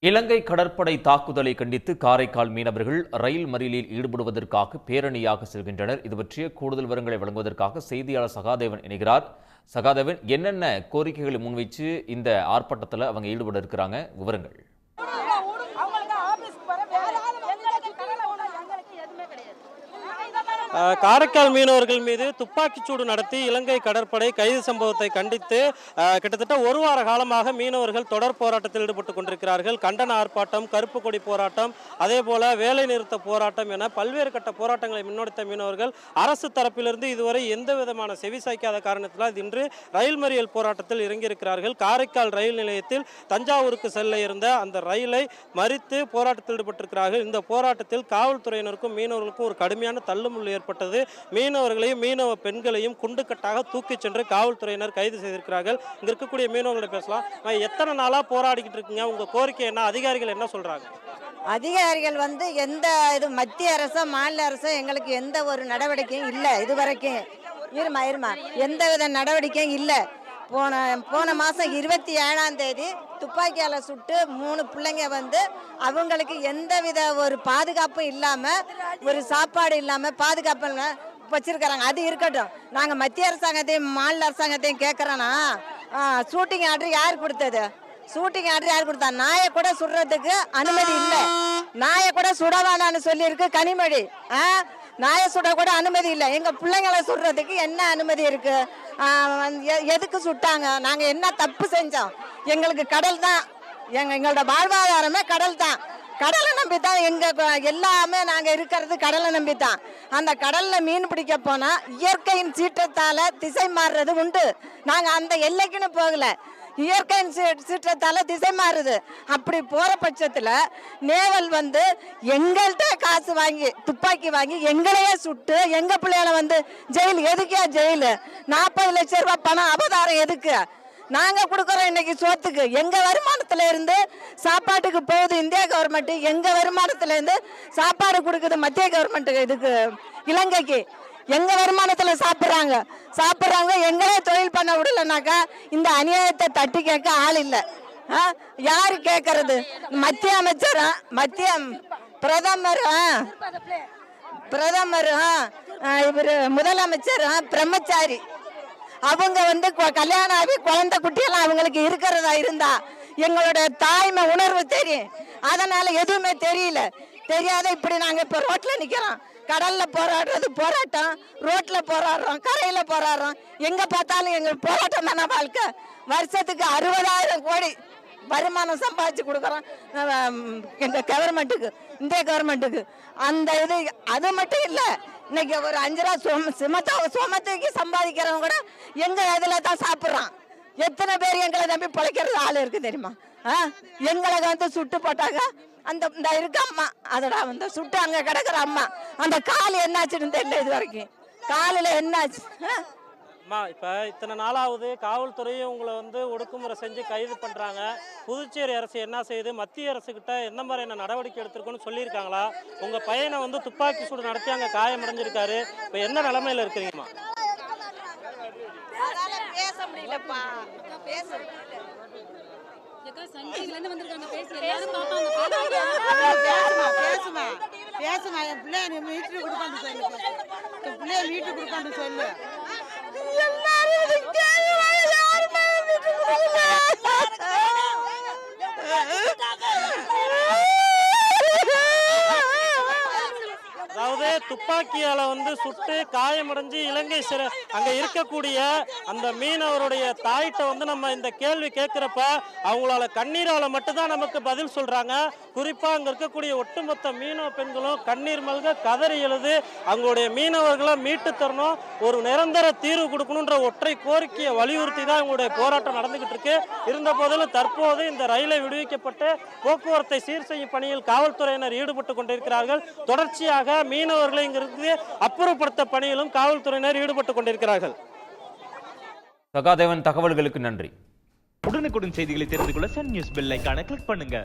இலங்கை கடற்படை தாக்குதலை கண்டித்து காரைக்கால் மீனவர்கள் ரயில் மறியலில் ஈடுபடுவதற்காக பேரணியாக செல்கின்றனர். இது பற்றிய கூடுதல் விவரங்களை வழங்குவதற்காக செய்தியாளர் சகாதேவன் இணைகிறார். சகாதேவன், என்னென்ன கோரிக்கைகளை முன்வைச்சு இந்த ஆர்ப்பாட்டத்தில் அவங்க ஈடுபட இருக்கிறாங்க, விவரங்கள்? காரைக்கால் மீனவர்கள் மீது துப்பாக்கிச்சூடு நடத்தி இலங்கை கடற்படை கைது சம்பவத்தை கண்டித்து கிட்டத்தட்ட ஒரு வார காலமாக மீனவர்கள் தொடர் போராட்டத்தில் ஈடுபட்டு கொண்டிருக்கிறார்கள். கண்டன ஆர்ப்பாட்டம், கருப்பு கொடி போராட்டம், அதே போல வேலை நிறுத்த போராட்டம் என பல்வேறு கட்ட போராட்டங்களை முன்னெடுத்த மீனவர்கள் அரசு தரப்பிலிருந்து இதுவரை எந்த விதமான செவிசாய்க்காத காரணத்தினால் இன்று ரயில் மறியல் போராட்டத்தில் இறங்கியிருக்கிறார்கள். காரைக்கால் ரயில் நிலையத்தில் தஞ்சாவூருக்கு செல்ல இருந்த அந்த ரயிலை மறித்து போராட்டத்தில் ஈடுபட்டிருக்கிறார்கள். இந்த போராட்டத்தில் காவல்துறையினருக்கும் மீனவர்களுக்கும் ஒரு கடுமையான தள்ளுமுள்ளு ஏற்பட்டது. மீனவர்களையும் மீனவ பெண்களையும் குண்டுக்கட்டாக தூக்கி சென்று காவல்துறையினர் கைது செய்திருக்கிறார்கள். இங்க இருக்கக்கூடிய மீனவர்களை பேசலாம். எத்தனை நாளா போராடிக்கிட்டு இருக்கீங்க? உங்க கோரிக்கை என்ன? அதிகாரிகள் என்ன சொல்றாங்க? அதிகாரிகள் எந்த மத்திய அரசோ மாநில அரசோ எங்களுக்கு எந்த ஒரு நடவடிக்கையும் இல்லை. இதுவரைக்கும் இருமா எந்த வித நடவடிக்கையும் இல்லை. போன மாதம் 27ஆம் தேதி துப்பாக்கியால் சுட்டு 3 பிள்ளைங்க அவங்களுக்கு எந்தவித ஒரு பாதுகாப்பும் இல்லாமல், ஒரு சாப்பாடு இல்லாமல் பாதுகாப்பு வச்சிருக்கிறாங்க. அது இருக்கட்டும், நாங்கள் மத்திய அரசாங்கத்தையும் மாநில அரசாங்கத்தையும் கேட்குறோன்னா, ஷூட்டிங் ஆர்டர் யார் கொடுத்தது? ஷூட்டிங் ஆர்டர் யார் கொடுத்தா? நாயை கூட சுடுறதுக்கு அனுமதி இல்லை. நாயை கூட சுடவானான்னு சொல்லியிருக்கு கனிமொழி. நாயை சுட கூட அனுமதி இல்லை. எங்கள் பிள்ளைங்களை சுடுறதுக்கு என்ன அனுமதி இருக்கு? எதுக்கு சுட்டாங்க? நாங்கள் என்ன தப்பு செஞ்சோம்? எங்களுக்கு கடல் தான், எங்களோட வாழ்வாதாரமே கடல் தான். கடலை நம்பி தான் எல்லாமே நாங்கள் இருக்கிறது. கடலை நம்பி தான். அந்த கடலில் மீன் பிடிக்க போனால் இயற்கையின் சீற்றத்தால் திசை மாறுறது உண்டு. நாங்கள் அந்த எல்லைக்குன்னு போகலை. இயற்கையின் சீற்றத்தால் திசை மாறுது. அப்படி போகிற பட்சத்தில் நேவல் எங்கள்கிட்ட காசு வாங்கி துப்பாக்கி வாங்கி எங்களையே சுட்டு எங்கள் பிள்ளைகளை ஜெயில். எதுக்கே ஜெயிலு? 40 லட்சம் ரூபாய் பணம் அபதாரம் எதுக்கு? நாங்கள் கொடுக்குறோம் இன்னைக்கு சோத்துக்கு. எங்கள் வருமானத்தில் இருந்து சாப்பாட்டுக்கு போகுது இந்திய கவர்மெண்ட்டு. எங்கள் வருமானத்தில் இருந்து சாப்பாடு கொடுக்குது மத்திய கவர்மெண்ட்டுக்கு. இதுக்கு இலங்கைக்கு எங்க வருமானத்தில் சாப்பிட்றாங்க. எங்களே தொழில் பண்ண விடலனாக்கா இந்த அநியாயத்தை தட்டி கேட்க ஆள் இல்லை. யாரு கேட்கறது? மத்திய அமைச்சர், மத்திய பிரதமர், இவர் முதலமைச்சர் பிரம்மச்சாரி. அவங்க கல்யாணம் ஆகி குழந்தை குட்டியெல்லாம் அவங்களுக்கு இருக்கிறதா இருந்தா எங்களோட தாய்மை உணர்வு தெரியும். அதனால எதுவுமே தெரியாத இப்படி நாங்கள் இப்போ ரோட்டில் நிற்கிறோம். கடல்ல போராடுறது போராட்டம், ரோட்ல போராடுறோம், கரையில போராடுறோம். எங்க பார்த்தாலும் எங்க போராட்டம் தானே வாழ்க்கை. வருஷத்துக்கு 60,000 கோடி வருமானம் சம்பாதிச்சு கொடுக்குறோம் இந்த கவர்மெண்ட்டுக்கு, இந்திய கவர்மெண்ட்டுக்கு. அந்த அது மட்டும் இல்லை, இன்னைக்கு ஒரு 5 ரூபா சுமத்துக்கு சம்பாதிக்கிறவங்க கூட எங்க இதில் தான் சாப்பிட்றான். எத்தனை பேர் எங்களை நம்பி பிழைக்கிறது ஆள் இருக்கு தெரியுமா? எங்களை சுட்டு போட்டாங்க. இந்த இருக்க அம்மா, அதோட சுட்டு அங்க கிடக்குற அம்மா, அந்த கால் என்னாச்சுன்னு தெரியல. இது வரைக்கும் காலில் என்னாச்சு? இப்ப இத்தனை நாளாவது காவல்துறையும் உங்களை ஒடுக்குமுறை செஞ்சு கைது பண்றாங்க. புதுச்சேரி அரசு என்ன செய்யுது? மத்திய அரசு கிட்ட எந்த மாதிரி என்ன நடவடிக்கை எடுத்திருக்குன்னு சொல்லியிருக்காங்களா? உங்க பையனை துப்பாக்கி சூடு நடத்தி அங்க காயமடைஞ்சிருக்காரு. இப்ப என்ன நிலைமையில இருக்கிறீங்கம்மா? பேச முடியலப்பா, பேச பேசுமா. என் பிள்ளைய நீ வீட்டுக்கு கொடுக்கான்னு சொல்லு. என் பிள்ளைய வீட்டுக்கு கொடுக்கான்னு சொல்லு. அதாவது துப்பாக்கியால சுட்டு காயமடைஞ்சு இலங்கை சிறை அங்க இருக்கக்கூடிய அந்த மீனவருடைய தாயிட்ட நம்ம இந்த கேள்வி கேட்கிறப்ப அவங்களால கண்ணீரால மட்டும்தான் நமக்கு பதில் சொல்றாங்க. குறிப்பா அங்க இருக்கக்கூடிய ஒட்டுமொத்த மீனவ பெண்களும் கண்ணீர் மல்க கதறி எழுது அவங்களுடைய மீனவர்களை மீட்டு தரணும், ஒரு நிரந்தர தீர்வு கொடுக்கணும்ன்ற ஒற்றை கோரிக்கையை வலியுறுத்தி தான் அவங்களுடைய போராட்டம் நடந்துகிட்டு இருக்கு. இருந்த போதிலும் தற்போது இந்த ரயிலை விடுவிக்கப்பட்டு போக்குவரத்தை சீர் செய்யும் பணியில் காவல்துறையினர் ஈடுபட்டு கொண்டிருக்கிறார்கள். தொடர்ச்சியாக மீனவர்களை இங்கிருந்து அப்புறப்படுத்த பணியிலும் காவல்துறையினர் ஈடுபட்டு கொண்டிருக்கிறார்கள். சகாதேவன், தகவல்களுக்கு நன்றி. உடனுக்குடன் செய்திகளை தெரிந்து கொள்ள சன் நியூஸ் பெல் ஐகானை கிளிக் பண்ணுங்க.